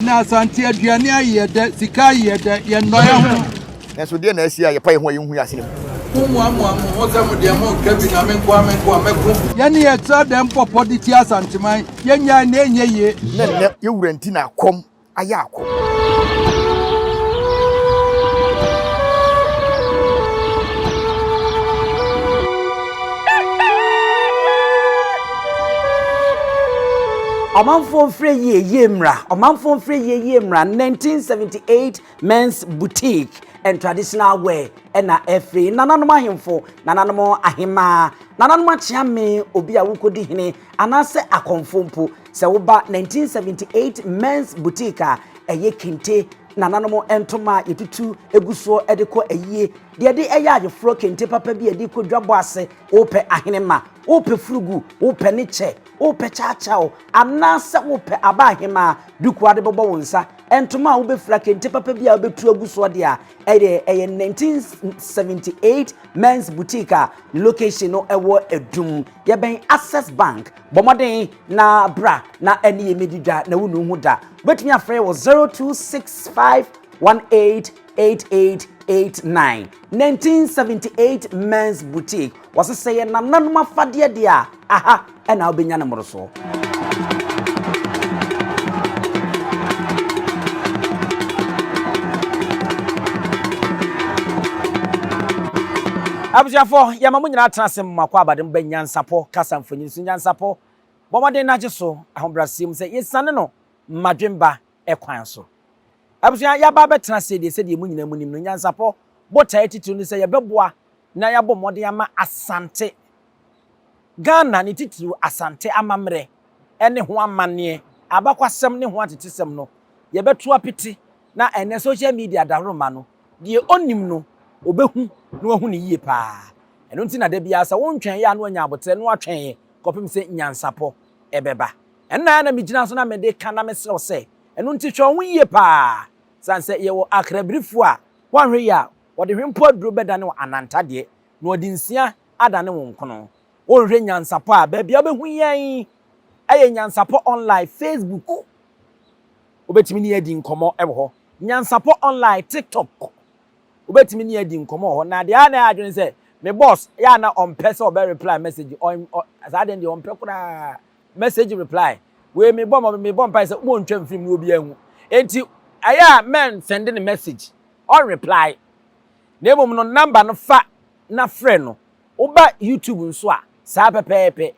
na asante aduane ayede sika ayede ye noya ho na so de na asia ye pa ye ho ye hu ya sinem yani ye tra dem popo di ti asanteman ye nya na enye ye ne ye wuranti na akom aya akom Omanfo free ye mra. Omanfo free ye mra. 1978 men's boutique and traditional wear. Ena free. Nananom ahemfo. Nananom ahema. Nananom achiame obi a wukodi hene. Anase akomfo mpo. Se woba 1978 men's boutique a eye kente. Nananom entoma yetutu eguso edeko eye. De eya agefro kente papa bi ediko dwabo ase. Ope ahenema. Ope frugu. Ope niche. Ope chachao. Anasa ope abahema. Duku ade bobo wonsa. Entoma ube fra kente papa bi a obetu eguso de a. Eye 1978 men's boutique a location no ewo edum. Yeben Access Bank. Bomoden na bra na eni emedidwa na wunu hu da. Betumi afre wo 0265188889. 1978 men's boutique. Was say na nanuma fade dia. Aha, ena obenya na moroso. Abusiafo yamamu nyina atrasem makwa abadem ba Nyansapo kasa mfonyin so Nyansapo bomoden na jeso ahombrasem se yesane no madwemba ekwan so abusia yaba betrase de se de mu nyina munim no Nyansapo bota etitu ni se yebeboa na yabo moden ama asante Ghana ni titiru asante amamre ene ho amane abakwasem ne ho atetesem no yebetu apiti na ene social media daroma no de onim no obehu no ahu ni yie pa eno nti na da bia sa wontwen ya no anya abotre no atwen kopim se Nyansapo ebeba enna na migina so na mede kana mesrew se eno nti hwe ho yie pa sanse ye wo akrabrifu a wanhwe ya wode hwempo aduro beda ne ananta de no odi nsia ada ne wonkono wonhwe Nyansapo a ba bia obehu yen aye Nyansapo online Facebook obetimi ni adi nkomo ebo ho Nyansapo online TikTok obetimi ni adi nkomo ho na de ana adwene se me boss ya na on person obe reply message on asade de on pekura message reply we me bom pa se mo ntwam film no obi ahu enti aya men send the message on reply na emom no number no fa na frɛ no oba YouTube nso a saa pepepe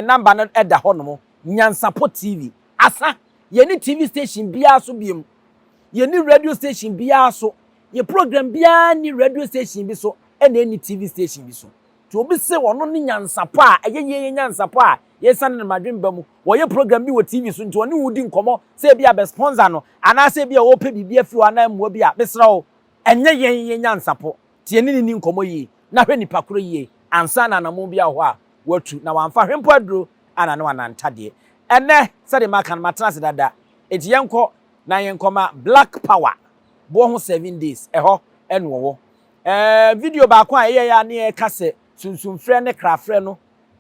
number no eda ho no Nyansapo TV asa ye ni TV station bia so biem ye ni radio station bia so ye program bia ni radio station bi so any TV station bi so to obi se wono ni Nyansapo a ye Nyansapo a ye san na madwemba mu wo ye program bi wo TV so nti woni wudi nkomo se bia be sponsor no ana se bia wo pe bibia fi wana mu bia besra wo enye ye Nyansapo tie ni nkomo yi na hwe nipa koro yi ansa na namu bia ho a watu na wamfa hwempo aduro ana na wanantade ene se de maka na matras dada eti yenko na yenkoma Black Power bo ho 7 days eho enwo video ba ko aye ya na e kase sunsun frɛ ne kra frɛ no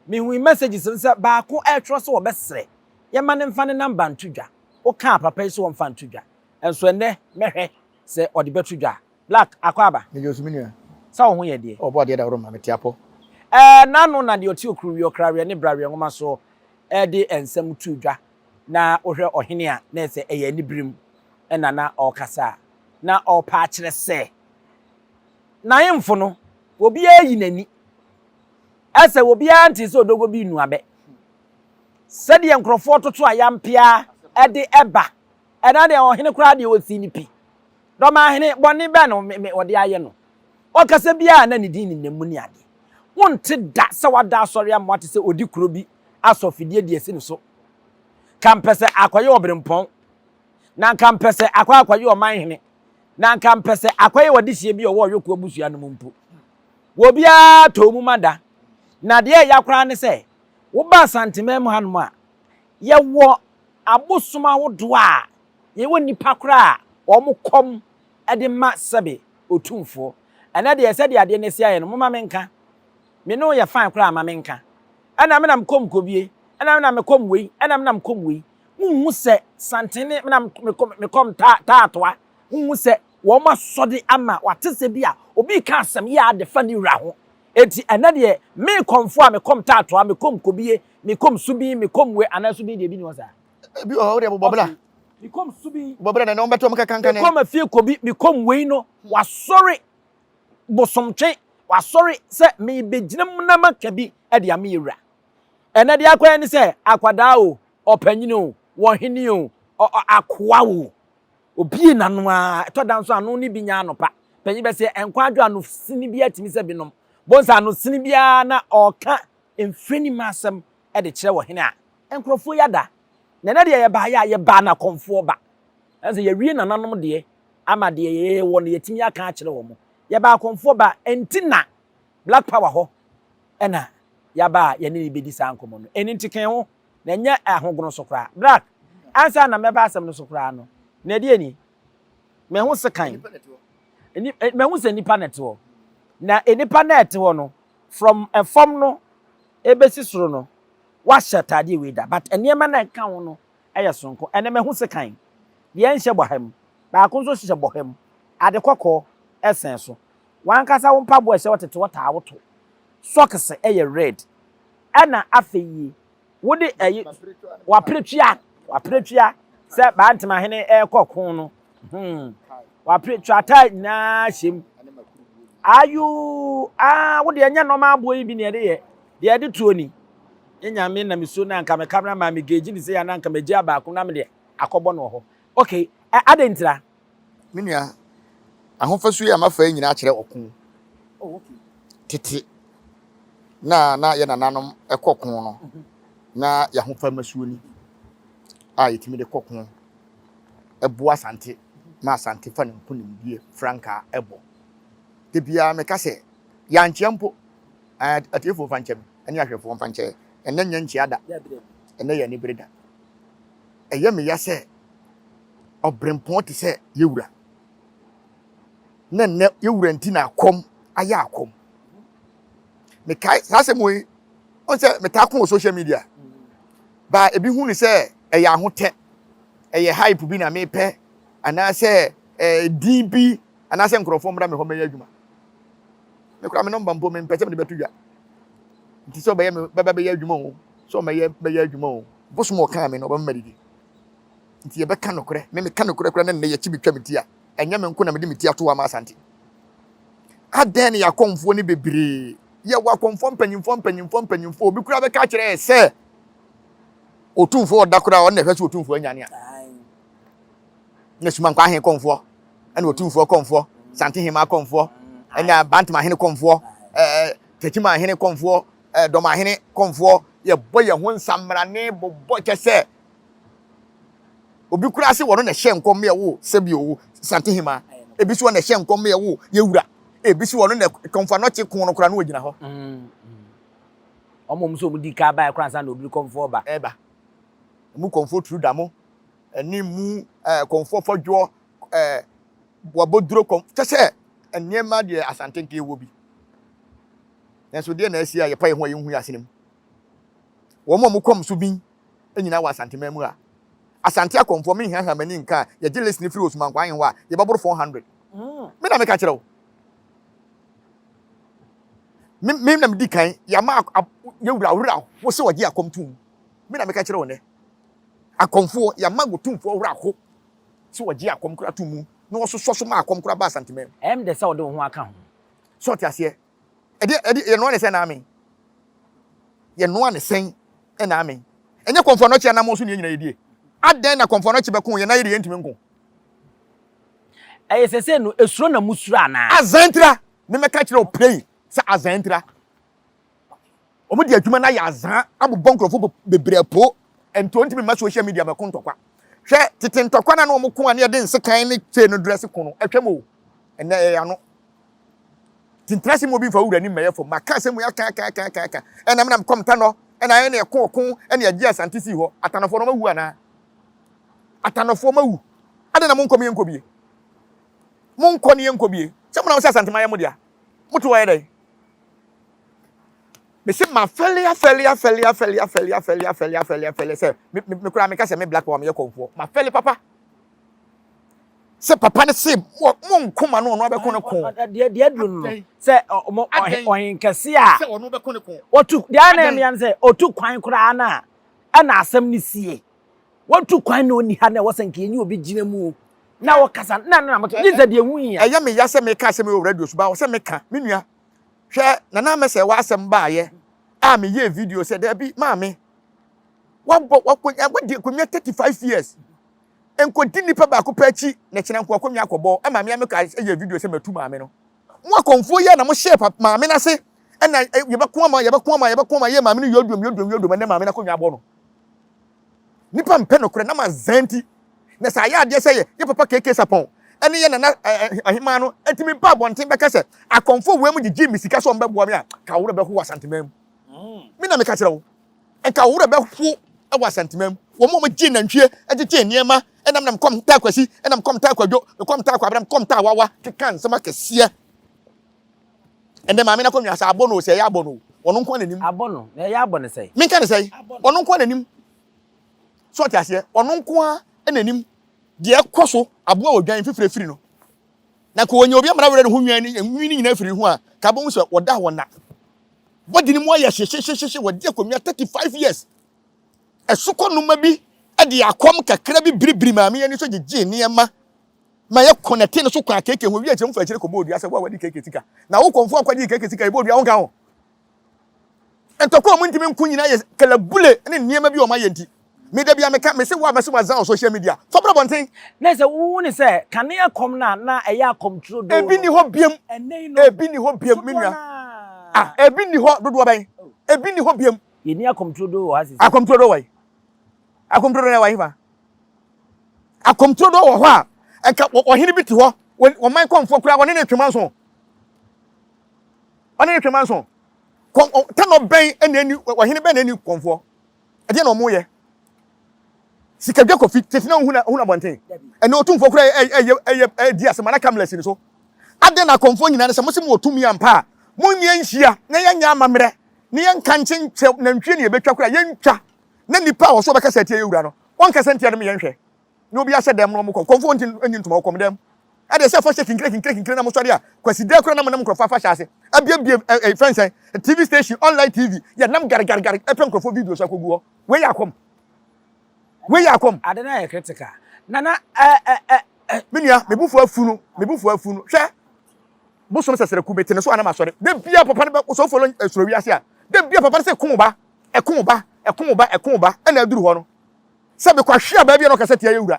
me hu messages nsa ba ko e tro so obesre ye ma ne mfa ne number ntudwa o ka papa so mfa ntudwa enso ene mehwe se ode betudwa Black akwaba ne yosumini sa wo ho ye de obo de da ro ma metiapo nanu na de oti okru wi okrawe ne brawe ngoma so de ensam tudwa na ohwe ohene a na ese eye ni birim ena na okasa na opa akire se na yemfo no obi ayi nani ese obi anti se odogo bi nu abe sede enkrofo toto ayampia ede eba ena de ohene kura de osi ni pi DORMAAHENE boni be no me ode aye no okasa bia na ni din ni nemu ni ade wonte da se wada asori amwate se odi kuro bi asofidie de esi no so kampese akwaye obrempon na kampese akwaye omanhene na kampese akwaye wadihie bi owo yoku abusua no mumpu wo bia to mu mada na de ya kra ne se wo ba santimem hanom a ye wo abosoma wodo a ye wo nipa kra o mo kom ede ma sebe otumfo ana de se de ade ne sia ye no mama menka me no ye fan kra ma menka ana me nam kom kobie ana me nam kom wei ana me nam kom wei unhu se santene na me kom taatoa unhu se wo ma sode ama wate se bia obi ka asem ya de fa ni wura ho enti ena de me komfo a me kom taatoa me kom kobie me kom subi me kom we anaso bi de bi ni wo sa bi o de bobla me kom subi bobla na no beto me kankan ne me kom afie kobi me kom we no wa sorry bosomtwe wa sorry se me beginem na maka bi e de am yewura ena de akwa ni se akwada o opanyini o wo hene o akwa o obi nanu a to danso anu ni bi nya anopa panyi be se enkwadwo anu sini bi atimi se binom bonsa anu sini bia na oka emfreni masem e de kire wo hene a enkrofo yada na de ye ba ya ye ba na konfo ba ense ye wie nananom de ama de ye wo no yetimi aka akire wo mo ye ba konfo ba entina black power ho ena ya ba ye ne be di sankomo no eni ntiken ho na nya ahogono so kra black ansa na meba asem no so kra no na die ni me ho sekan eni me ho se nipa net ho na enipa net ho no from a form no ebesi soro no wa shatade we da but enema na kan ho no eye sonko ene me ho sekan de enhye bohem ba ko so hye bohem ade kokko esen so wan kasa wo mpabo ehye wotete wota awoto socks eye red ana afeyi wode ayi wapretua se ba ntema hene kokko no wapretua ta na him ayu wode anya no ma abo yi bi ne de tuo ni enya me na miso na nka me camera ma me geji ni se ya na nka me gia ba ko na me de akobo no ho okay adentira minia ahofasu ya mafa nyina akire okun okay tete na ye nananom ekokun no na ya hofa masuo ni a yetimi de kokun ebo asante ma asante fa ne mpo ne bie franka ebo de bia me ka se ya nchiampo atiefo fanchem ani ahwefo fanche enne nya nchi ada enne ya ni breda eye me ya se obrempon ti se yewura nenne yewura nti na akom aya akom me kai sase moyi on se me ta kon social media ba ebi hu ni se eya ahote eye hype bi na me pe ana se DB ana se nkrofo mra me ho meya adwuma me kura me number mpo me pese me de betudwa nti so be me baba be ya adwuma o so me ya adwuma o boso mo kan me no ba madidi nti ye be kan nokore me kan nokore kura na ye chibi twa metia enya me nko na me de metia to wa ma asante aden ya konfo ni bebre ye wa konfo mpanyimfo obi kura be ka kire se otumfo odakura on na hwese otumfo anyane a na suma kwa hen konfo ana otumfo konfo sante hima konfo enya bantama hene konfo tekima hene konfo doma hene konfo ye boye ho nsamra ne bobo kese obi kura se wono na hye nkom ye wo sebi owo sante hima ebi so na hye nkom ye wo ye wura ebi so wono na konfo no che kun no kura no ogina ho omo mso mudi ka ba kura san na obi konfo ba eba mu konfo tru damo eni mu konfo fodwo waboduro kom kese enema de asante nke ewo bi nenso de na asia ye paye ho ye hu yasenem wo mo kom so bin enyina wa asante mamu a asante akonfo me hia mani nka ye je lesni free osman kwan ho a ye baboro 400 me na me ka kire wo me na me di kan ya ma ye wura wo se waje akomtum me na me ka kire wo ne akonfo ya ma gotumfo wura ho se waje akomkura tumu no so ma akomkura ba asante mem de se wo de ho aka ho so ti ase edi ye no ne se na me ye no ne sen e na me enye konfo no chia na mo so ne nyina yedie aden na konfo no chi be kun ye na yedie ntimi nko sese no esuro na musura na azantra me meka kire o play sa azantra omo di adwuma na ya azan abobon krofo bebrepo ento ntimi ma social media be kun tokwa hwe tete ntokwa na no mo kun ane de nsekan ne che no dress kun no atwam ene ya no tintrasi mo bi fa wura ni meyefo maka se mo ya ka ena me na komta no ena ye ne kokon ena ye asante si ho atanofo no mawu ana atanofo mawu ade na mo nkomi enkobie mo nkoni enkobie se mo na wo asante maye mo dia moto wa ye dai me say my failure say me kura me ka say me black power me AKOMFO my failure papa say papa ne say mo nkoma no be ko ne ko de aduru no say ohin kese a say ono be ko ne ko otu de ana me yan say otu kwan kura na ana asem ni sie otu kwan no ni ha na wosanke ni obi gina mu na wo kasa na moto ni say de hu yi eya me ya say me ka say me radio so ba wo say me ka me nua hwe nana me say wa asem ba ye a me ye video say there be maame wa di kwamia 35 years en continue pa ba ko pachi na kina nko akwamia akobo e maame me ka ye video say matu maame no mo AKOMFO ye na mo share maame na se e na ye ba ko ma ye maame no yodum na maame na kwamia abo no nipa mpe no kure na ma zanti na sa ya ade say ye papa keke sapon ene ye na ahima no etimi pa bonten be ka se AKOMFO we mu gigi misika so mbe bo me a ka wo be ho asantemam mi na me ka kire wo enka wo be ho e wa asantemam wo mo gi nantwie egege niema enam kom ta kwasi enam kom ta kwadwo kom ta kwabram kom ta wawa kekan sama kese ende maame na ko nwa sa abono se ya abono wono nko nanim abono na ya abono sei mi ka ne sei wono nko nanim so ti ase wono nko a nanim de ekoso abo a odwan fifirefiri no na ko onye obi amara were ho nwan ni nwini nyina firi ho a ka bo so woda wona body ni mo ya hye wodi akomia 35 years esukọ numa bi ade akom kakra bi bribri maame ani so gege niema ma ye connect ne so kwa keke ho wi a chemfa akire ko bodu ase wa wadi keke tika na wo konfo akwadi keke tika bodu a wonka ho entoko mu ntimi nku nyina ye kala bule ne niema bi o ma yenti me da bia me ka me se wa mase wazan on social media fabra bonten na se wo ni se kane akom na eya akom tro do ebi ni ho biem ebi ni ho biem menua ah ebi ni ho dodo ban ebi ni ho biem ye ni akom tro do wa sisi akom tro do wai akom tro do na wai fa akom tro do wo ho a enka ohene bi ti ho wo man konfo kura wo ne ne twema so one ne twema so ta no ben enani ohene ben enani konfo e de no mo ye sika dwa kofi tefina huna bonten ene otumfo kura di asema na cameras ni so ade na AKOMFO nyina ne se mo se mo otumi ampa mo mia nhia na yenya amamre ne yenka nche na ntwe ne yebetwa kura yentwa na nipa wo so beka satie yewura no wonka sentia no me yenhwe ne obi ase dem no mo AKOMFO nti ntuma okom dem ade se fa kinkre na mo sori a kwasi de kura na mo nam krofa fa hyase abia friends TV station online TV ya nam gar epem krofo video so akoguo we yakom ade na ye critical nana menua mebufu afunu hwe bosom sesere kubete ne so ana masore de bia papa ne so follow esoro wi ase a de bia papa ne se komoba ana aduru ho no se be kwa hwe ba bia no kasa tia yewura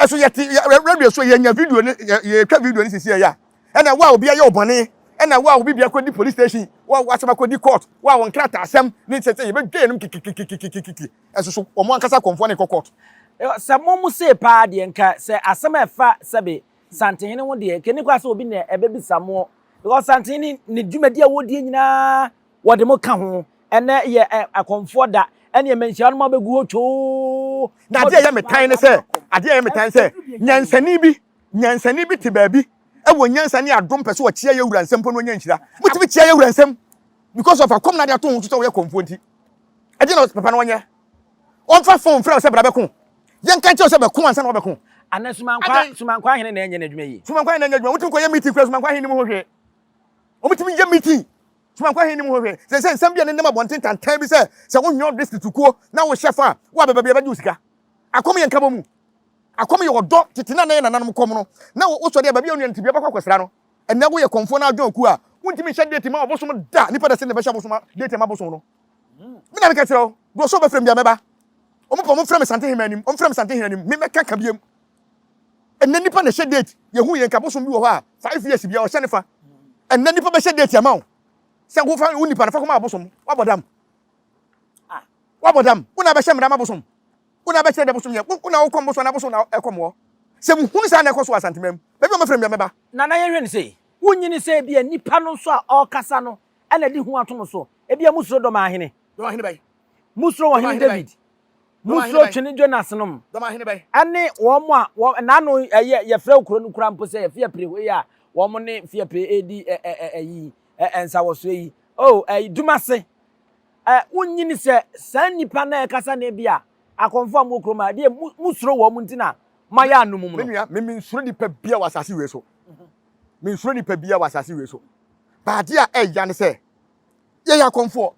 eso yeti radio so ye nya video ne ye twa video ne sisi ya ana wa obi ya obone ana wa obi bia kodi police station wa asema kodi court wa won krata asem ne sese ye be dwenum kikikikikiki eso so omo ankasa AKOMFO ne court se momu se pa de nka se asem efa sebe santene wo de keni kwa se obi ne ebe bisamo because santene ne dwumadi a wodi nyina wode mo ka ho ene ye AKOMFO da ene ye menhia no ma begu ocho na ade ye metan ne se nyansani bi te baabi e wo nyansani adom pese wo chia yewura nsem po no nyanhira mutibi chia yewura nsem because of akom na de ato ho so wo AKOMFO nti ade no papa no wonye on fa phone fra se bra be ko yen kan che se be ko ansa na wo be ko ana sumankwa hene na enye na adwuma yi sumankwa hene na adwuma mutibi ko ye meeting fra sumankwa hene mu ho hwe o mutibi ye meeting sumankwa hene mu ho hwe se nsem bia ne nema bonten tantan bi se wo nyo district kuo na wo chef a wo abeba bia ba jusika akom ye nkaba mu akom ye odo titina na nananom kom no na wo so de ba bia onu ntibia ba kwasra no enne wo ye AKOMFO na adwon ku a wontimi hye date ma obosom da nipa da se ne be hye obosom date ma obosom no mi na me ka tiro do so be frem bia meba o mo frem sante hemanim o frem sante hemanim me meka ka biem enne nipa na hye date ye hu ye nka obosom bi wo ha 5 years bia o hye ne fa enne nipa be hye date ama o se go fa uni pa na fa ko ma obosom wabodam una be hye mra ma obosom una be hye de obosom ye una wo kom obosom na obosom na ekomo se mu hunu sa na ekoso asantemam be bi o me frem bia meba nana ye hwe ne sei wunyini sei bia nipa no so a o kasa no ena di hu atom so e bia musuro DORMAAHENE bay musuro wo hin David musuro twene Jonas nom DORMAAHENE bay ane wo mo a na no ye frɛ okuro no kura mpo se ye fie pre we ya wo mo ne fie pre edi ensa wo so yi oh dumase unyini se san nipa na ekasa na bia akonfo amokroma de musuro wo muntina maya anum mu no me nsuro nipa bia wasase we so me nsuro nipa bia wasase we so ba de a eya ne se ye ya akonfo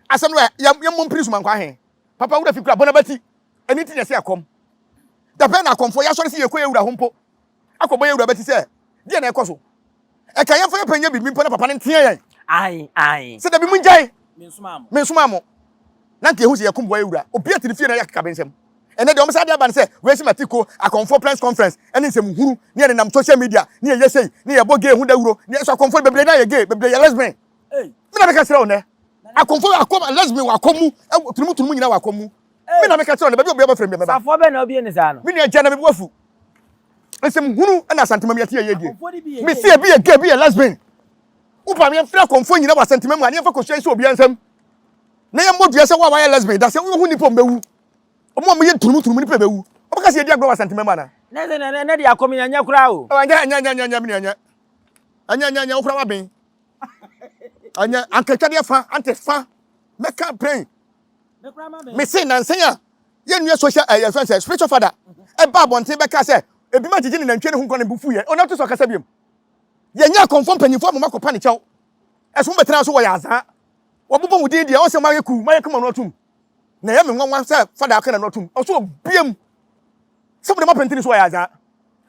asem no ya mo mpiri man kwa he papa wo da fikura bonabati eni ti se akom da be na akonfo ya sori se ye ko ewura hompo akobo ye ewura bati se de na ekoso e kan ya fa panya bi mpo na papa ne ntia yan ai se da bi mun jai me nsuma mo na nke hu se yakum boy ewura obi atiri fie na yakaka bensem ene de o msa de aba ne se we se matiko akonfo press conference ene nsem huru ne ne nam social media ne ye sei ne ye boge hu da wuro ne so akonfo bebre na ye gay bebre ye lesbian me na be ka sere o ne akonfo akom lesbian wa komu tunumu nyina wa komu me na me ka sere o ne be obi ba frem be ba safo be na obi ni sa no me ne agya na me bofu nsem huru na asantema me atie ye die me se bi ye gay bi ye lesbian upa me fra akonfo nyina wa asantema mu ane fa ko so obi ansam na ye modua se wa lesbian da se wo hu nipo mbewu omo me ye tunumu nipa bewu obaka se ye dia gbo wa asantema mu ana ne de akomi anya kura o anya me anya okura wa ben anya ankatwa de fa ante fa me campaign me kura ma ben me say nansen a ye nua social friends spiritual father e ba bonte be ka say ebi ma jiji ni nantwe ne hu nkon ne bufu ye ona to so kasa biem ye nya confirm panifo mo makopa ne chew eso mo betena so wo ya azan wo bobo mudin dia wo se ma yeku no atum na ye me nwanwa say father aka na atum o so biem se mo de ma pentini so wo ya azan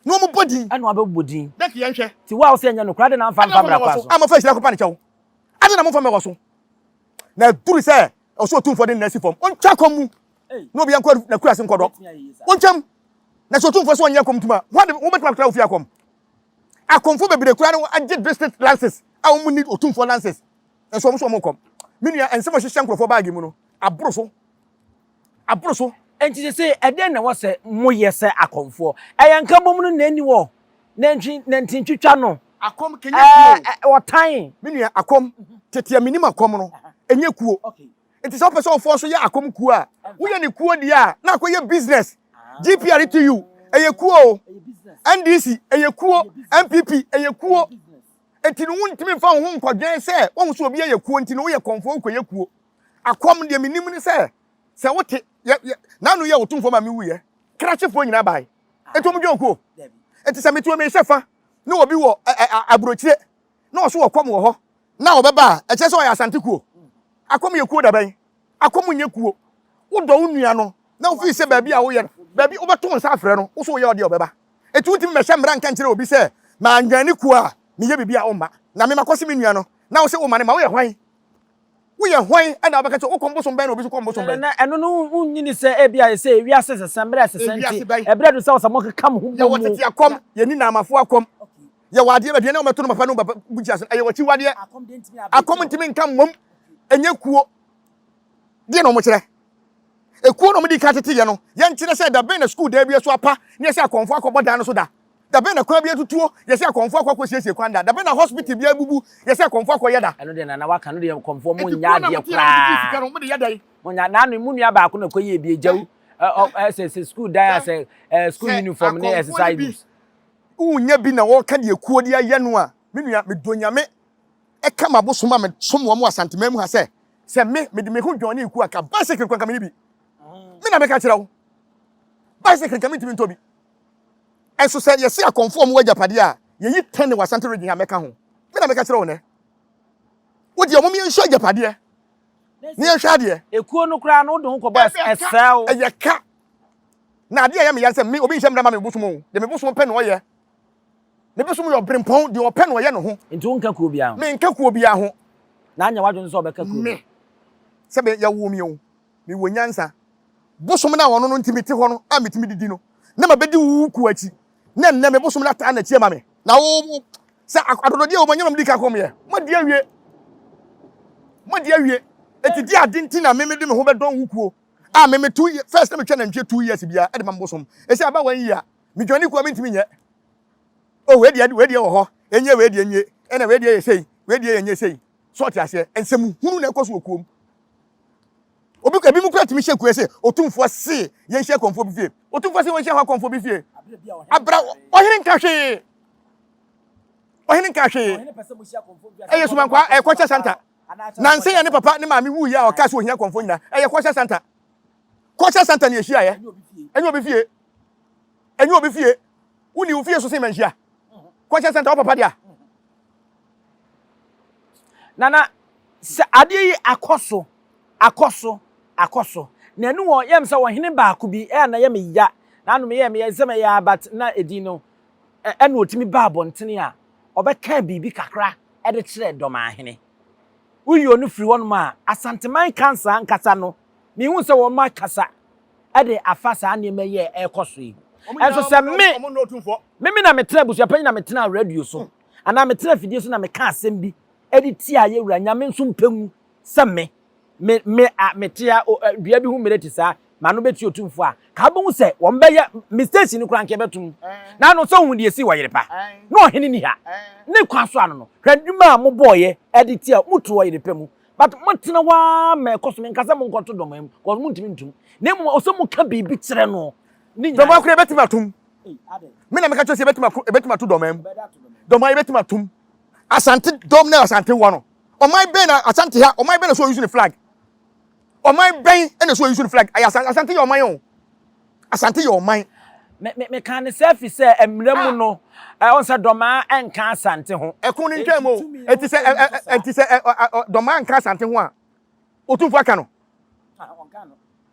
no mo body anu abebodin dak ye nhwe ti wa o se nya no kura de na mfa bra kwa so ama fa shira kopa ne chew ade na mo fa me wo so na duru say o so tum for the nasi form on twa komu no bi yanko na kura se nkodo on twam na so tum for so on yakom tuma wo betwa kura ofi akom akonfo bebere kura no agye district lances a wo need otum for lances enso mo kom minua ensem hyehyɛ nkrofo bag mu no aboro so enti se eden na wo se moye se akonfo eyanka bom no nani wo nanti twitwa no akom kenya kuo wotan minua akom tetia minima akom no enye kuo enti so person fo so ye akom kuo a wo ye ne kuo dia na akoye business GPRTU eye kuo NDC eye kuo MPP eye kuo enti no wuntimi mfa ho nkodwen se wo so obi eye kuo enti no wo ye konfo koye kuo akom de minim ni se wote na no ye wotumfo ma me wuye krachefo nyina bai enti mo dwen kuo enti se metu me shefa na obi wo abrochire na oso wo kom wo ho na obeba e che se o ya asante kuo akom ye kuo da ban akom nye kuo wo do unua no na ofi se ba bia wo ye baby obeto nsa afre no wo so ye ode obeba etu ntimi me hye mra nka nkire obi se ma anwani ku a me ye bibia o ma na me makosi me nua no na wo se wo ma ne ma wo ye hwan ana obeka che wo komboso ben obi so komboso ben na eno no unyini se ebia se wi ase sembre ase senti ebra du se wo samo kam hu ye wotete akom ye ni na amafo akom ye wade ba de na o meto no papa no baba buji ase ye wati wade akom ntimi nka mom enye kuo de no mo kire ekuo no mudi ka tete ye no ye nkire se da ben na school da bia so apa ne se akonfo akobo da no so da ben na kwa bia tutuo ye se akonfo akoko siesie kwanda da ben na hospital bia bubu ye se akonfo akoye da eno de na waka no de akonfo mo nya de kra mo nya na no mu nua ba ko na koye bia jawu se school da se school uniform ne exercise unya bi na wo ka de ekuo de aye no a me nua me donyame e ka mabosoma me somo mo asantema mu ha se me de me hu dwone ekuo aka bicycle kwa kamini bi me na me ka kira wo bicycle kamini timi ntobi enso se ye se akonfo mo wajapade a ye yi 10 wa Asante region ameka ho me na me ka kira wo ne wo di omo mi enso ajapade ne ehwa de ekuo no kra no do ko boss esel eye ka na de ya me yan se me obi hye mra ma me bosomo de me bosomo pe no ye me bosomo yo brempon de o pe no ye no ho nti wonka kuo bia ho me nka kuo bia ho na anya wadwo so obeka kuo me se be ya wo mi o mi wo nyansa bosom na wono no ntimi te ho no a metimi didi no na mabedi wu ku achi na me bosom na ta na chie ma me na wo se adododi o manyam di ka kom ye modi awie eti di adinti na me de me ho be don wu kuo a me 2 years first na me twa na ntwe 2 years bia e de ma bosom e se aba wan yi a me dwani ku a ntimi nye o we de wo ho enye we de enye e na we de ye sei we de enye sei so ti ase ensem hunu na ekoso okuom obi ka bi mu kura timi hye ese otumfo se ye hye konfo bi fie otumfo se won hye konfo bi fie abra ohire nka hwe ohene ka hwe eye suma kwa e kwacha santa nanse ya ne papa ne maame wu ya o ka so ohia konfo nyina eye kwacha santa ne ehia ye enyo obi fie uni u fie so se manhia kwacha santa o papa dia nana ade yi akoso na nu wo yem se wo hene baako bi na ye me ya na anu me ye se me ya but na edi no ena otimi ba abontene a obeka bibi kakra de kire DORMAAHENE uyi onu firi wonu a asanteman cancer nkasa no me hu se wo ma kasa de afasa na me ye ekoso yi enso se me na metena busu apanyi na metena radio so ana metena fidie so na me ka asem bi editi a ye wura nyame nso mpemu se me tia dua bi hu mereti sa ma no beti otumfo a ka bo se wo mbe ye mistake ni kura nke betum na no so hu de esi wo yere pa no hene ni ha ne kwa so ano no hwaduma mo boye editi a mutu wo yere pa mu but motena wa me koso me nkasa mo nkoto domam ko mo ntimi ntum ne mo so mo ka bibi kire no ni nya doma kure betima tum me na me ka cho se betima tu domam doma betima tum asante dom na asante wo no o my ben asante ha o my ben so use the flag o my ben and so use the flag asante your my own asante your mind me kan selfie say emremu no on say doma enka asante ho ekun ni ntwam o enti say doma enka asante ho a otumfu aka no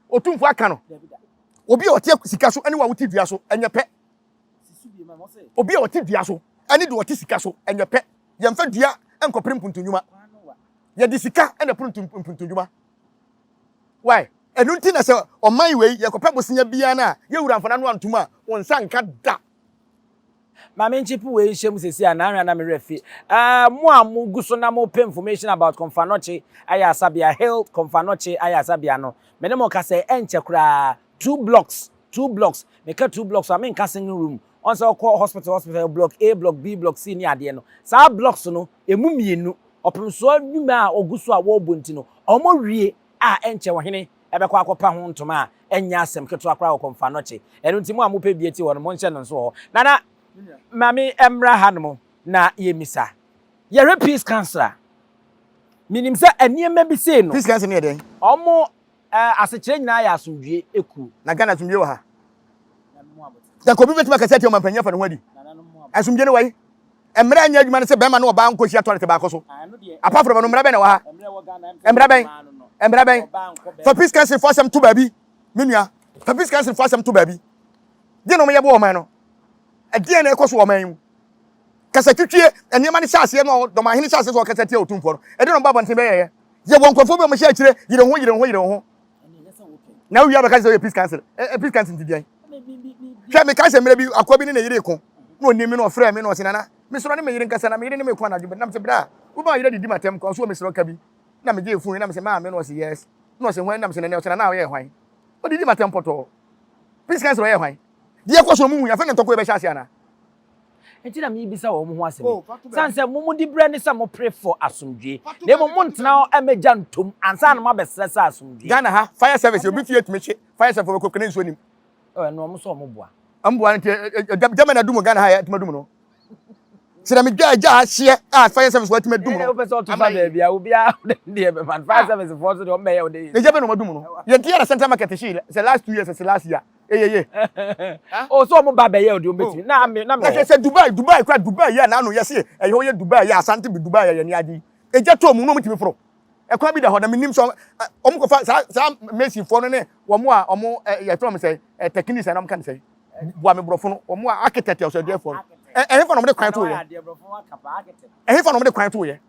otumfu aka no obi o tie sika so ene wa wuti dua so enye pe obi o tie dua so ene de o tie sika so enye pe yemfa dua enkopre mpuntunwuma ye di sika ene mpuntunwuma why enunti na se oman we ye kopɛ bosenya bia na ye wura mfana no antuma won sanka da ma me nchipu we hyem sesi ana na me refi mo amu guso na mo pay information about Confanoche aya Asabia Health Confanoche aya Asabia no me ne mo ka se enche kura 2 blocks me ka 2 blocks I mean casting room on so call hospital block A block B block C ni ade no sa blocks no emu mienu opemso adwuma a oguso a wo bonti no omo wie a enche wo hene ebekwa akopa ho ntoma a enya asem keto akra wo Confanoche enu ntimo a mo pe bieti wo no mo nche no so ho nana mami emra hanmo na yemisa ye peace councilor minim se aniema bi sei no peace councilor ne den omo asechire nyina ya asomdwie eku na Ghana asomdwie wo ha da ko bi betima ka seti o mampanya fa no hadi asomdwie ne wai emra anya adwuma ne se bema ne oba nkohia toilet ba ko so apart from no mra be na wa ha emra ben for peace council for some to baby menua for peace council for some to baby de no me yebo o man no ade na ekoso o man kasa twitwie enema ne hyase no DORMAAHENE hyase so kasa tie otumfo no ade no baba nte be ye ye wonkofo be mo hya kire yire ho na wi aba kasa peace council ndidian hwa me kasa mra bi akwa bi ne yire ko no onimi no ofre me no sinana me soro ne me yire nkasa na me yire ne me kwa na dwube na me se bra wo ba yire didi matem ko so me soro ka bi na me je fun na me se ma me no se yes no se hwan na me se na na ye hwan o didi matem poto peace council ye hwan die ko so mu ya fe ne toko e be hyase ana enti na me bisa wo mo ho asem sanse mo di bre ne se mo pray for asomdwe na mo ntena emeja ntom ansa na mo abesre sa asomdwe Ghana ha fire service obi fie tumeche fire service ko kene nso nim no mo so mo boa amboa nti jamana dum Ghana ha ya tumadum no sira me gya hye fire service what me dum no o person to fa bia obi a de be man fire service for so de o me o de e jabe no madum no ye ntia na center market she the last 2 years last year o so mo ba be ye o de o beti na me say Dubai ya na no ye say e ho ye Dubai ya asante bi Dubai ya ni adi e jato mu no mutimi foro e kwa bi da ho na menim so omo ko fa sa Messi fo no ne wo mo a omo ye from say technician na mo kan say bua me brofo no omo a architect o so dey for eh fa no me de kwan to ye eh fa no me de kwan to ye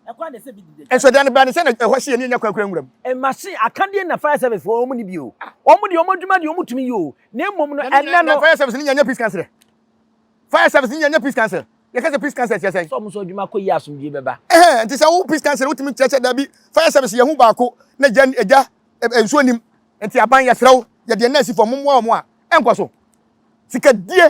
e kwa de se bi dide e so dey na ba ne say na ho hye ni nya kwan nwuram e machine akande na fire service for omo ni bi o omo de omo dwuma de omo tumi yo na emom no enne no fire service ni nya peace council fire service ni nya peace council ye ka say peace council che say so omo so dwuma ko yi asomdwe beba nti say wo peace council wo tumi che da bi fire service ye hu ba ko na eja enso nim nti aban ye frew ye de na si for mommo omo a enko so sika die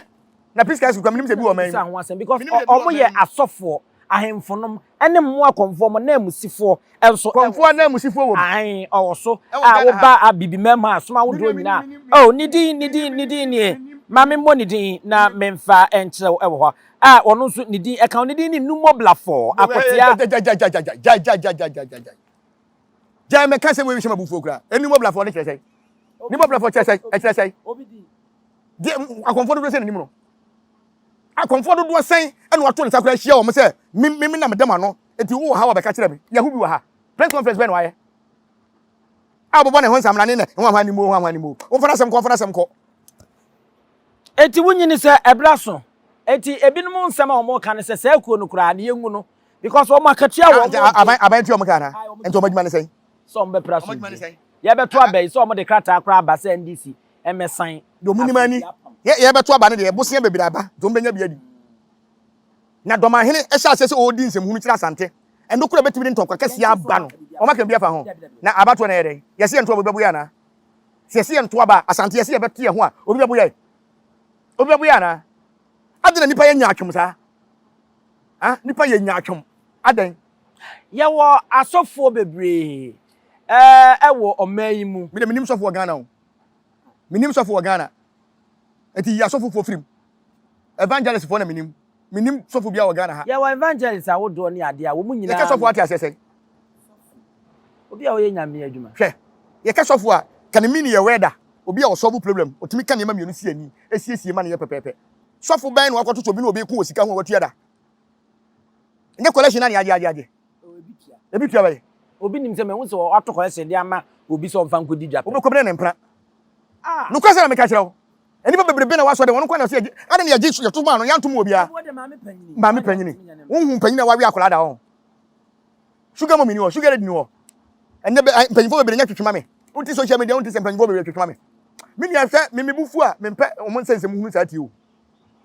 na peace council kwam nim se bi wo man because omo ye asofo ahemfonom ene mo akomfo mo na musifo enso komfo na musifo wo ahen owo so a wo ba abibi mema asoma wo do nyina oh nidi ni Mame mo ni din na memfa enkyerɛ ɛwɔ hɔ. Ah, ɔno nso ni din ɛka ni din ni numoblafo. Akotia. Ja me ka se we hwema bufuo kra. Enumoblafo ne kyerɛ sɛ. Numoblafo kyerɛ sɛ. Obi di. Di akomfo do se ne nim no. Akomfo do sɛn ɛna wato ne sakra hia wo me sɛ me na medam ano. Enti wo ha wa bɛka kyerɛ me. Yahu bi wa ha. Press conference bɛ no ayɛ. Abobo ne ho nsam na ne ne ho amani mo. Wo fara sem kɔ. Eti wunyini sɛ ɛbra so. Eti ebinom nsɛm a ɔmo ka ne sɛ sɛ akuo no kura ne yengu no because ɔmo akatua wɔ aban tu ɔmo ka na. Enti ɔmo adwuma ne sɛn. So ɔmo bɛpra so. Ye beto abai so ɔmo de krata akra aba sɛ NDC emesan. Do munimani. Ye beto aba ne de bosia bebira aba. Do mbenya biadi. Na DORMAAHENE ɛhyɛ asese odi nsɛm hunu kyerɛ ASANTE. Ɛno kura betimi de ntɔnkwa kɛse aba no. Ɔmo ka bia fa ho. Na abato na yɛde. Yɛse yɛnto obi bɛboya na. Yɛse yɛnto aba ASANTE yɛse yɛbɛto yɛ ho a obi bɛboya. Obi bɛboya na. Adena nipa yɛ nyaatwom sa. Ah, nipa yɛ nyaatwom. Adan. Yɛwɔ asɔfo bebree. Ɛwɔ ɔman yi mu. Me de minim sɔfo wɔ Ghana o. Minim sɔfo wɔ Ghana. Eti ya sɔfo fo firim. Evangelist fo na minim. Minim sɔfo bia wɔ Ghana ha. Yɛwɔ evangelist a wodo ne ade a wo mu nyina. Yɛkɛ sɔfo ate asɛsɛ. Obi a oyɛ nyame adwuma. Hwɛ. Yɛkɛ sɔfo a kan mi ni yɛ wɛda. Obi a solve problem. Otimi kan yɛma mienu si ani. Esiesie ma ne yɛ pɛpɛpɛ. Sɔfo ban no akɔto obi na obi ku osika ho watua da. Nye collection na ne ade. Ebi tua bae. Obi nim sɛ me hu sɛ ato collection de ama obi sɛ ɔmfa nkodi dwa. Obi kɔbere ne mpra. Ah, no kwase na me ka kyerɛ wo. Eni ba bebrebe na waso de wono kwa na so ade ne yɛ gye to ma no yantom obi a. Maame panyini. Wonhu panyini na wawe akola da ho. Sugar mommy ni wo, sugar ni wo. Enne panyinfo bebrebe nya twetwema me. Unti social media unti sɛ panyinfo bebrebe twetwema me. Me nia hwɛ me bufu a me mpɛ ɔmo nsɛnsɛm hunu saa ti o.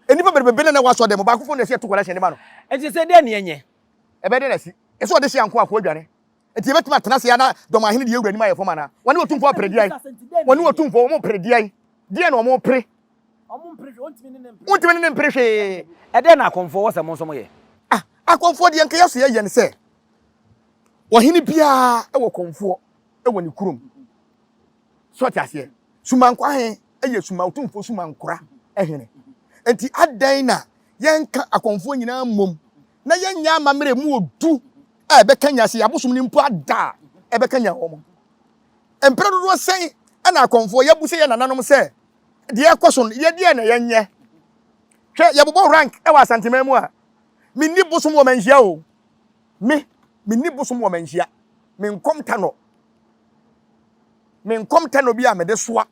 Eni ba bebrebe na waso de mo ba kofo na ɛsɛ to collection de ma no. Enti sɛ de ne yenye. Ebe de na si. Ɛsɛ ɔde hye anko akɔ adwane. Enti ebetuma atena se ya na DORMAAHENE de ewura ni ma yɛ fɔma na. Wɔne otumfo apredi ai. Wɔne otumfo ɔmo predi ai. Die na ɔmo pre. Ɔmo mpre ontimi ne mpre hwe. Ɛde na akomfo wɔ sɛ mo nso mo yɛ. Ah, akomfo de nka yɛso yɛ ne sɛ. Wɔhene bia ɛwɔ komfo ɛwɔ ne kurom. So ta se. Sumankwa he ɛyɛ suma otumfo sumankora ɛhene. Enti adan na yɛnka akomfo nyina mmom. Na yɛnya amamere mu odu a ɛbɛka nya se abosom ni mpo ada ɛbɛka nya hɔ mo. Empere dodo sɛn ɛna akomfo yɛbu sɛ yɛ nananom sɛ de ɛkɔso yɛ de na yɛnyɛ. Hwɛ yɛbobɔ rank ɛwɔ asantema mu a minni bosom wɔ manhia o. Minni bosom wɔ manhia. Menkom tano bi a mede soa.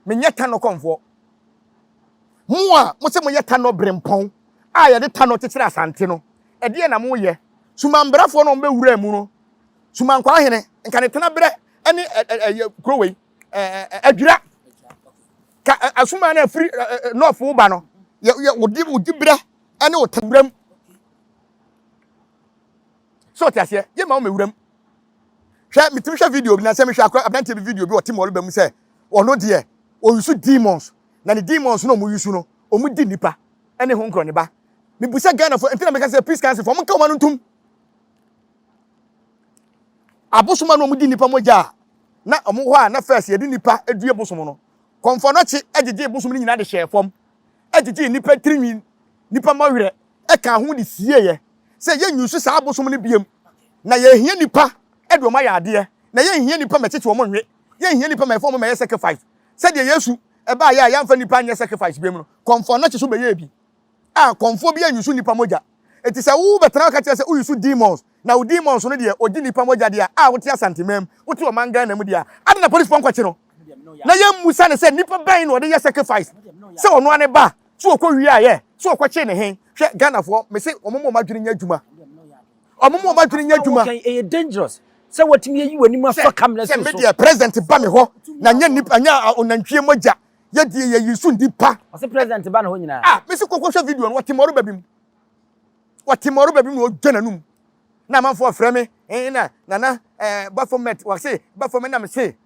Menyɛ tano komfo. Mo a mo sɛ mo yɛ tano brempɔn a yɛde tano tetere asante no. Ɛde na mo yɛ. Sumambrafo no mbe wura mu no. Sumankwaahene nka ne tena brɛ ɛne krowei adwira ka asuma na free north wo ba no wodi brɛ ɛne otabram so tiase ye ma wo mewuram hwɛ mitimi hwɛ video bi na sɛ me hwɛ akɔ abante bi video bi o timoro ba mu sɛ ɔno de o yusu demons na ne demons no mo yusu no o mu di nipa ɛne ho nkro ne ba me busa Ghana fo entina me ka sɛ peace council fo mo ka o ma no ntum abosoma no mu di nipa mogya na omo hɔ a na first ye di nipa edue bosom no komfo no chi egege bosom ni nyina de hye fom egege nipa tirinwi nipa mawere e ka ho de sie ye se ye nyusu saa bosom ni biem na ye hia nipa e do ma ya ade na ye hia nipa machete wo mo nwe ye hia nipa ma fom ma ye sacrifice se de Yesu e ba ya yamfa nipa anya sacrifice biem no komfo no chi so be ye bi a komfo bi anyusu nipa mogya eti se wo betra ka kire se uyusu demons na wo demons no de odi nipa mogya de a wote asantemam wote o manga na mu de a ade na police fon kwache no na ye musa ne se nipa ban no de ye sacrifice se ono ane ba so okɔwi aye so okɔche ne hen hwe Ghana fo me se omomo madwene nya adwuma omomo madwene nya adwuma e dangerous se watimi yi wani ma fa camera so se me de president ba me ho na nya nipa nya onantwie mogya ye de ye yisu ndipa o se president ba na ho nyina ah me se kokɔ hwe video no watimoro babim no dwananum na manfo frɛ me na nana Baphomet wa se Baphomet na me se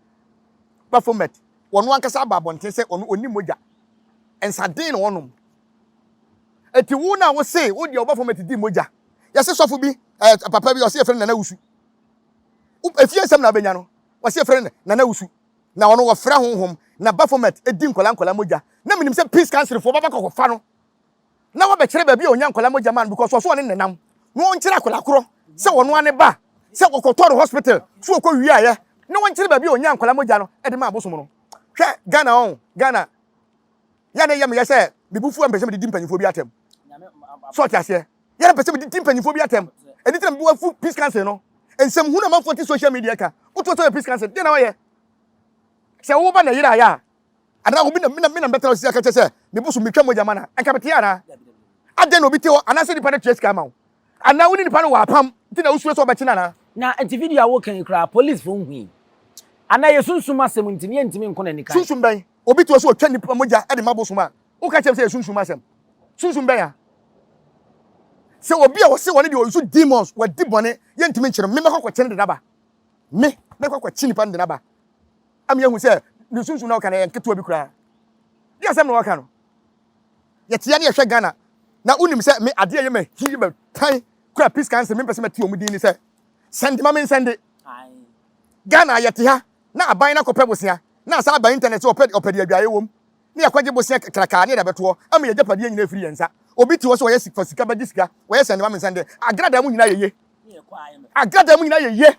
Baphomet wono ankasa babonten se ono oni mogya ensaden no wonom eti wo na wo se wo de Baphomet di mogya ya se sofo bi papa bi o se frɛ nana wusu efie nsɛm na benya no o se frɛ nana wusu na ono wo fra honhom na Baphomet edi nkola moja na minim se peace council fo baba ko fa no na wo be kire ba bi onya nkola moja man because so ne nenam no on kire akola koro se wono ane ba se kokotoro hospital so ko wi aye na won kire ba bi onya nkola moja no e de ma abosom no hwe Ghana ya na yam ya se bibufu am pese me di mpanyifo bi atem so tiase ya na pese me di mpanyifo bi atem eni tram bi wa fu peace council no ensem hu na man for social media ka uto peace council de na waye se wo ba na yira ya ana wo mina better osia ka chese me busu metwa moja mana enka bete ana ade no bi te ho ana se di pa na trace ka ma wo ana wo ni pa no wa pam ti na usuwe so ba china na anti video wo kan kra police fo hu ana ye sunsum asem ntimi entimi nko na nika sunsum ban obi to so otwa ni pa moja e de mabosuma wo ka chem se sunsum asem sunsum ban ya se obi a wo se woni de o su demons wa dibone ye ntimi nkyere me mekọ chene de naba me mekọ chini pa de naba am ye hu se ni sunsum na ka na nketo obi kra ya asem na wo ka no ye tia na ye hwe Ghana na unim se me ade ye me hi be tan kra peace council me pese me ti omudi ni se send ma me send Ghana ye te ha na aban na kopɛ bosia na sa aban internet opɛ aduaye wom na yakwaje bosia kraka na da beto am ye japade nyina free yensa obi ti wo so ye sika ba sika wo ye send ma me send agrada mu nyina yeye agrada mu nyina yeye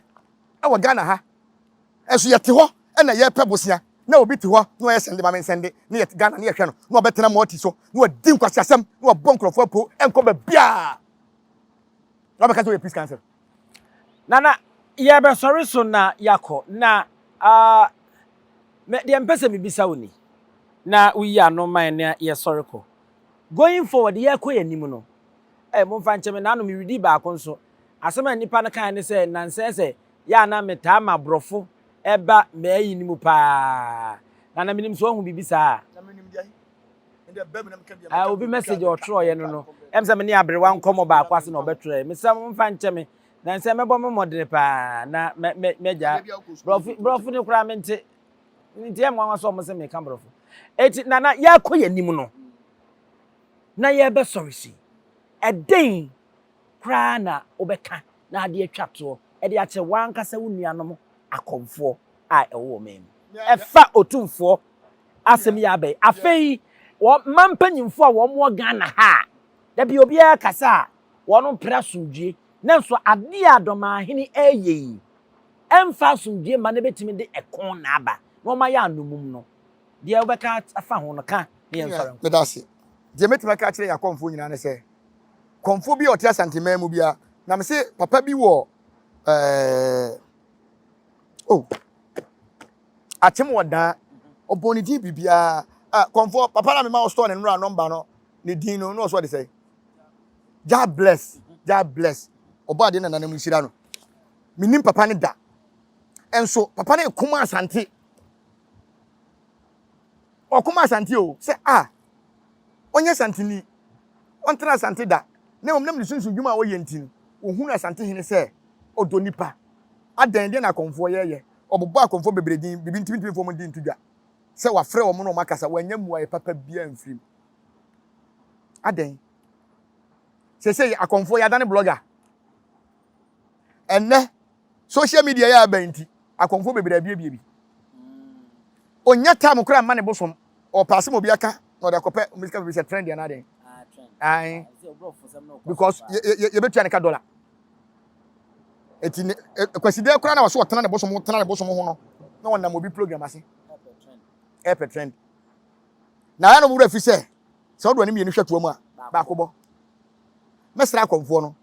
awo Ghana ha eso ye te ho na ye pɛ bosia na obi ti ho na ye send ma me send na ye Ghana na ye hwɛ no na obetena moti so na odi nkwasi asem na obon krofo po enko ba bia na be ka so ye peace council nana ye be sorry so na yakọ na me de mpese mi bisa woni na uyi ano man na ye sorry ko going forward ye ko yanim no mo fa nche me na no mi ridi ba ko nso asema nipa na kan ne se nansese ya na meta ma brofo eba me ayi nimu pa na minim so hu bibisa na minim dia ende ba me na meka dia obi message o tro ye no emse me ne abrewa nkomo ba kwase na obetro me se mo fa nche me na nse mebo me modere pa na meja brofu ni kura mente nti em nwa so mo se me ka brofu eti na ya koye nim no na ye be sorry si eden kura na obeka na ade atwato e de ache wankasa wunuanom akomfo a ewo mem efa otumfo asem ya be afei wo mampanyimfo a wo mo Ghana ha da bi obi akasa wono pra sundue nanso ade a DORMAAHENE eyi emfa sundue ma na betimi de ekon na aba no ma ya anumum no de obeka afa ho no ka ne nsore me dase de metima ka kire AKOMFO nyina ne se komfo bi otia santima mu bia na me se papa bi wo atem woda oboni di bibia komfo papa na me ma store ne nura number no ne din no so de say God bless oba de na nanam hira no minim papa ne da enso papa ne kuma asante o kuma asante o se onye santini on tra asante da na mom nam ne sunsun dwuma wo yentin ohunu asante hene se odonipa adan de na AKOMFO ye obobo AKOMFO bebredin bibi ntimi fo mo din tudwa se wa frɛ wo mo no makasa wanya muaye papa bia mfrim adan se AKOMFO ya dan blogger enne social media ya banti AKOMFO bebra bia onya time kura ma ne bosom o pass mo bia ka no da kopɛ musical be trend ya na den trend because you betu aneka dollar eti kwaside kura na waso tena ne bosom ho no na wona mo bi program ase trend na ya no mu refi se wo do ni mienu hwatuo mu a ba akobɔ mesra AKOMFO no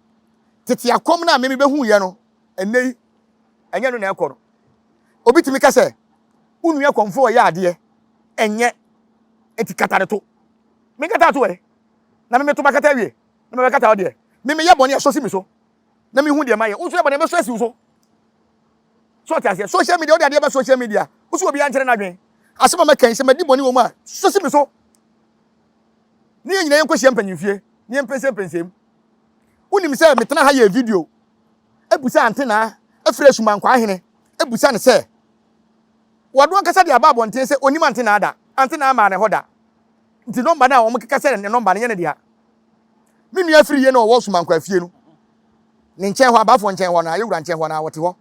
tete akom na me behu ye no enei enye no na ekɔ no obi timi ka se unu AKOMFO ya ade enye eti kata to me kata to na me to bakata wie na me kata ode me ye bone so si mi so na me hu de maye wo so bone be so asi so ta se social media ode ade be social media wo so obi an kire na dwen asema me kan se me di bone wo mu a so si mi so ni nyina yen kwahia mpanyimfie ni yen pensem unim se metena ha ye video ebusa antena afre sumankwa ahene ebusa ne se wado ankasa de aba bonten se onim antena ada antena ama ne hoda nti number na wo mkeka se ne number ne ye ne dia menu afri ye no wo sumankwa afie no ne nchen ho abafo nchen ho na ye wura nchen ho na wote ho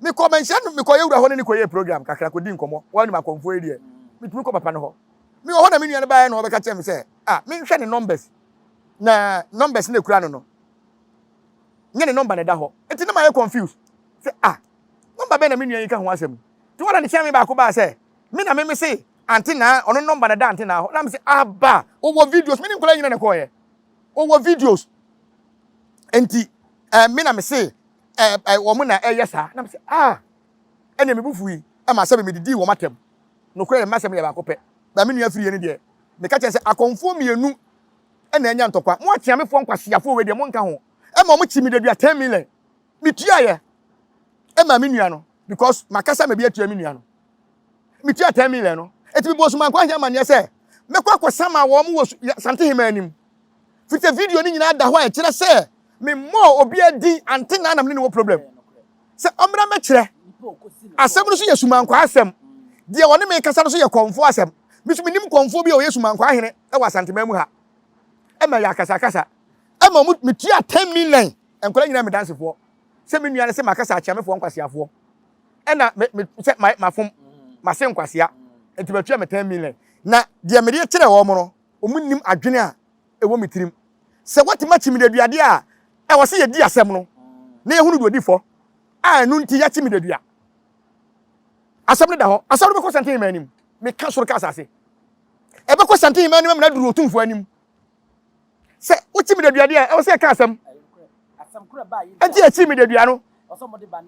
Me ko mention me ko yewura ho ne ko ye program kakra ko di nkomo. Wa ni AKOMFO area. Me tumi ko papa no ho. Me ho na me nua ba ye no obeka kye me say, me nhwe ne numbers. Na numbers na kura no. Nye ne number na da ho. Enti na ma ye confused. Say number be na me nua yi ka ho asem. Ti wona ne kye me ba ko ba say, me na me say antina ono number na da antina ho. Na me say aba, owo videos me ni nkola nyina ne ko ye. Owo videos. Enti me na me say wo mo na yesa na me say ene me bufu yi ma say me didi wo matem no kure ma say me ba ko pe ba me nua firi ye ne de me ka che say AKOMFO mienu ena anya ntokwa mo atia me fo nkwasiafo we de mo nka ho ma mo chi me dedua 10 million me tua ye ma me nua no because makasa me bi atua me nua no me tua 10 million no eti bi bosu man kwa hia mane say me kwa kwasama wo mo sante hima anim fite video ni nyina da ho a kire say me mo obi adi antenna na me no problem se omra me kire asem no so yesuman kwa asem de woni me kasa no so ye KOMFO asem me so menim KOMFO bi o yesuman kwa hene e wa asante mamu ha e ma ya kasa kasa e ma me tua 10 million enkola nyina me dance fo se me nua ne se makasa acha me fo nkwasiafo e na me se mafom ma se nkwasia enti batua me 10 million na de me de kire wo mo no omunnim adwene a e wo metirim se wati machi me de duade a e wo se ye di asem no na ye hunu do odifo nu nti ya chi me de dua asem ne da ho asem no be ko sante ma anim me ka soro ka asase e be ko sante ma anim na duro otumfo anim se wo chi me de duade a e wo se ka asem kura ba yi enti ya chi me de dua no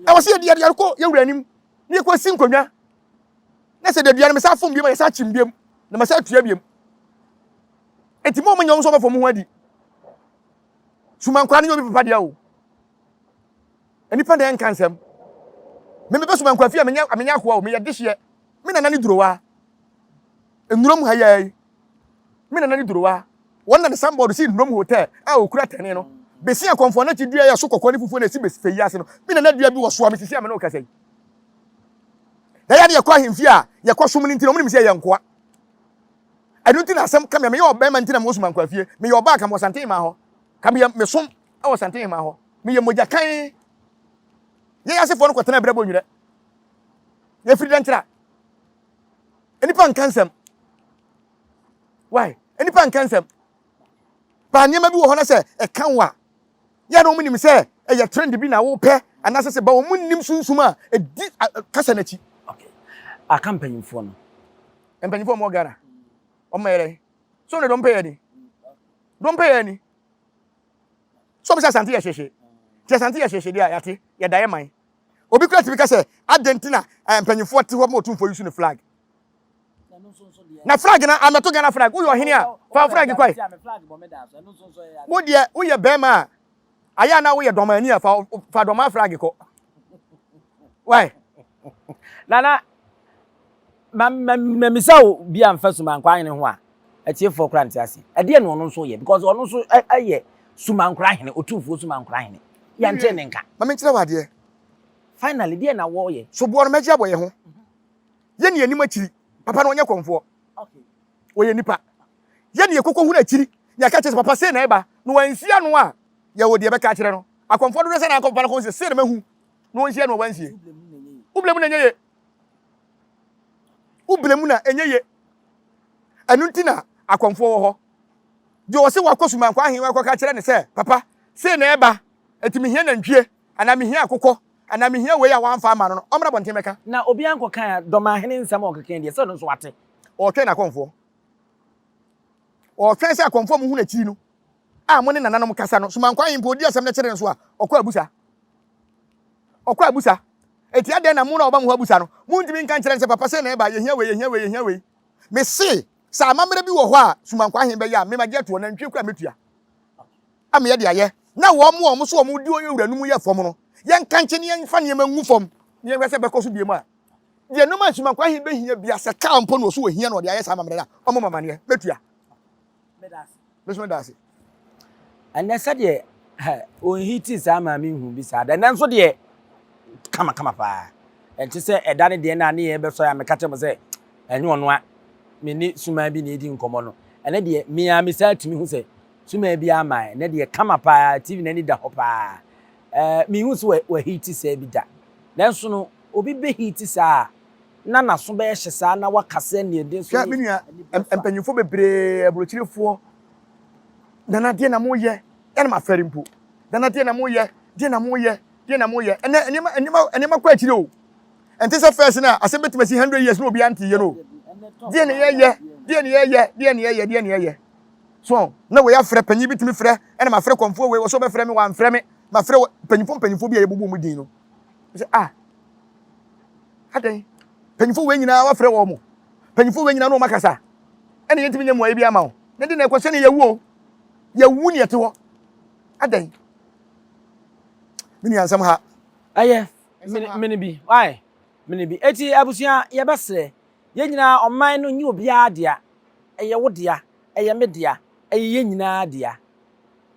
e wo se ye di ko ye wura anim ne ko si nkonwa na se de dua no me sa fom bi ma ye sa chi mbiem na me sa tua biem enti mo nyom so be fom ho adi suman kwa ne yo bi papa dia o enipa de enkansem me be suman kwa fi amenya akwa o me ye dehye me na nani durowa enurom ha yai me na nani durowa wonna ne somebody si nurom hotel okura tane no be si AKOMFO na ti dua ya so kokko ne fufu na si be feyi ase no me na na dua bi wo so am sisi am na o kasai da ya de yakwa hemfi a yakwa som ni ntino mo ni se ye nkoa adunti na asem ka me ye obema ntina mo suman kwa fie me ye oba ka mo sante ma ho ka me som e wo sante ma ho me ye moja kan ye yasefo no kwatena brabo nwire ye free dantra enipa nkansem why enipa nkansem ba nyema bi wo ho na se e kanwa ya no munim se e ye trend bi na wo pe anase se ba wo munim sunsum a e di kasa na chi okay a campaign fo no empanyfo mo gara o mayere so ne don pay ani so be sante ya hwehwe ti sante ya hwehwe dia yate ya dae man obi kura tibi ka se Argentina empanyfo te ho mo tumfo yusu ne flag na flag na ameto Ghana flag uyo hene a fa flag kwai mo dia uye bema aya na uye domani a fa doma flag ko why nana misao bi amfa suman kwa hene ho a atie for kra ntiase ade no no so ye because ono so aye suman kra hene otumfo suman kra hene ya nte ne nka ma me kire wade finally dia na wo ye so bo no meji aboye ho ye ne anim akiri papa no onye KOMFO okay oye nipa ye ne kokko hu na akiri ya ka chese papa se na eba no wansia no a ye wo de be ka kire no AKOMFO do se na AKOMFO na ko se na mahu no wansia no wansie ublemu na nyeye ublemu na enyeye anu ntina AKOMFO wo ho de wo se wakosuman kwa ahen wa ka kire ne se papa se na eba etimi hia na ntwie ana me hia akokko ana me hia we ya wan fa ama no omra bonte meka na obi anko kan DORMAAHENE nsam o keken de se no so wate o twen na AKOMFO o twen se AKOMFO mu hu na kiri no mo ne NANANOM kasa no suman kwa ahen po di asem na kire nso a okwa abusa eti ade na mu na oba mu abusa no mu ntimi nkan kire nse papa se na eba ye hia we me se sa amamre bi wo ho a suman kwa ahen be ya me magye to na ntwe kwa metua am ye de aye na wo mo so wo di owura nu mu ye fom no ye nkan kye ne ye fa ne ma ngu fom ne ye se be ko so biem a de no ma suman kwa ahen be hia bia se ka mpo no so wo hia no de aye sa amamre da omo mama ne metua medase and said ye on hiti sa ma mi hu bi sa da nanso de kama pa enti se edane de na ne ye be so ya me kache mo se enye ono a me ni suma bi na edi nkomo no ene de me a me sa tumi hu se suma bi ama ne de kama pa TV na ni da ho pa me hu so we hiti se bi da nanso no obi be hit saa na naso be hye saa na wakase ne ede so hwa menua empanyimfo bebre abrochirefo nana de na moye ene ma fere mpo nana de na moye de na moye enema kwa akire o ente se first na asebetimasi 100 years no obi anti ye no de ne ye so na we afre panyi bitimi frɛ ene ma frɛ konfo we wo so be frɛ me wa mfrɛ me ma frɛ panyimfo bi ye bubu mu din no say hadan panyimfo we nyina wa frɛ wo mo panyimfo we nyina no makasa ene yentimi nyam wa bi ama wo ne de na ekose ne yawu ne yete ho hadan mini ansam ha aye mini bi why mini bi eti abusia ye besre ye nyina oman no nyi obi adea eye wodea eye medea eye ye nyina adea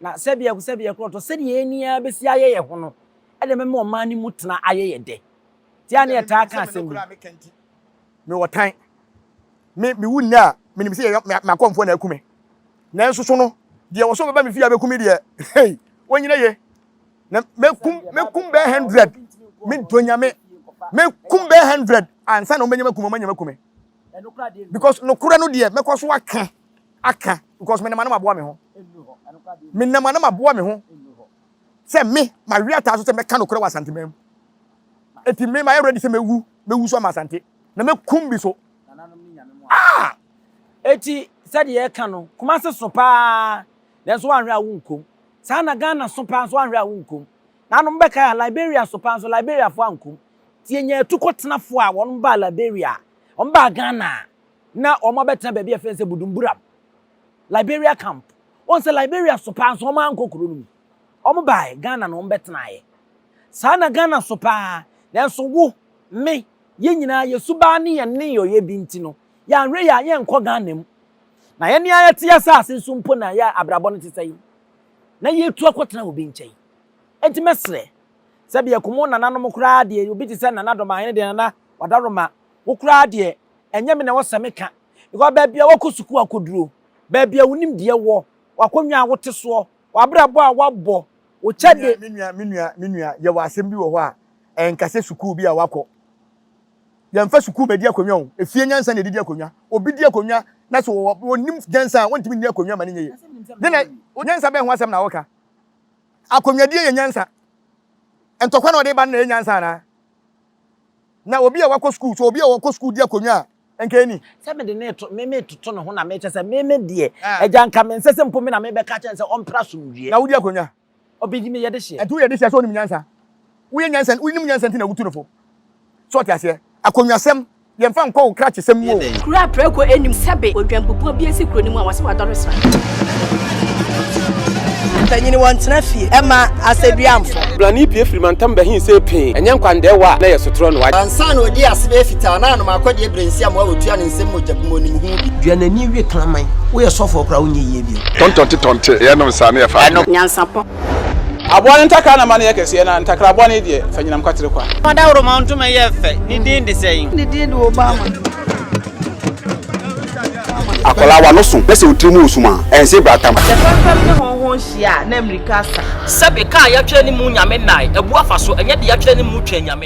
na sebia kroto se de enia besi aye ye ho no ade me oman ni mutena aye ye de ti ane ye ta kan asem me wotan me wunna me nim se ye makomfo na akume na enso so no de wo so beba me fia bekumi de hey wonyina ye na mekum be 100 me donyame mekum be 100 ansa na omenyama kume because no kura no de mekoso aka because me na ma boa me ho me na ma boa me ho se me ma wiata so se meka no kura wa asante mem eti me ma ready se mewu so ma asante na mekum bi so eti said ye ka no kuma se so pa na so anhwe awunkom sa na Ghana so pa so anhwe awunkom na no mbeka Liberia so pa so Liberia fo ankom tie nya tukotenafo a won ba Liberia on ba Ghana na o mo betena ba bia fense budumburam Liberia camp on se Liberia so pa so ma ankokoro no o mo ba Ghana no betena ye sa na Ghana so pa na so wo me ye nyina ye suba ne ye ne yo ye binti no ya nwe ya ye nko Ghana mu na ye ne ayete ya sa asensu mpo na ya abrabo no tesai na ye tu akotena obi nkyai enti mesre sabi yakumo nananom kura de obi ti se nanadoma de nana wadaroma wo kura de enye me na wo semeka because baabia wakosuku akoduro baabia wonim de wo wakonwa wote so wabrabo a wabɔ wo kyade minua ye wa asem bi wo ho a enkase suku bi a wakɔ yemfa suku bedi akonwa o efie nyansa na didi akonwa obi di akonwa na so wonim nyansa wontimi ni akonwa ma ne nyeye de na nyansa be ho asem na woka akonwa die ye nyansa entokwa na ode ba na nyansa na obi a wakɔ school so obi a wakɔ school di akonwa enkeni se me de ne to me toto no ho na me kyese me de agyanka me nsese mpo me na me be ka kyese ompra somdue na wodi akonwa obi di me ye de hye etu ye de hye so onim nyansa wo ye nyansa wonim nyansa nti na wutu no fo so ti ase akonwa sem ye mfa nkɔ kra kyesem wo kura preko enim sebe odwambubu bi esi kuro ni mu a wase wadɔre sra tanyini wantena fie ema aseduamfo blani pie frimantam bahin se pin enye nkwande wa na yesotro no wa ansa na odi asebe fita na no akɔde ebrensi am wa wotua ne nsem mojabumo nim hu bi duanani wie klaman wo ye sofo kra wo nyeye bi tontonte ye no sa na ye fa nyansapo aboa ntakra na ma na ye kese na ntakra aboa ne de fanyinam kwatere kwa mada woro ma ntoma ye fe ni din de sɛyin ni din de Obama akola wa no so pese utrimu usuma ense bratam fam ne honhon hia na America sa sebe ka ya twa ni mu nyame nai ebu afa so enye de ya twa ni mu twa nyame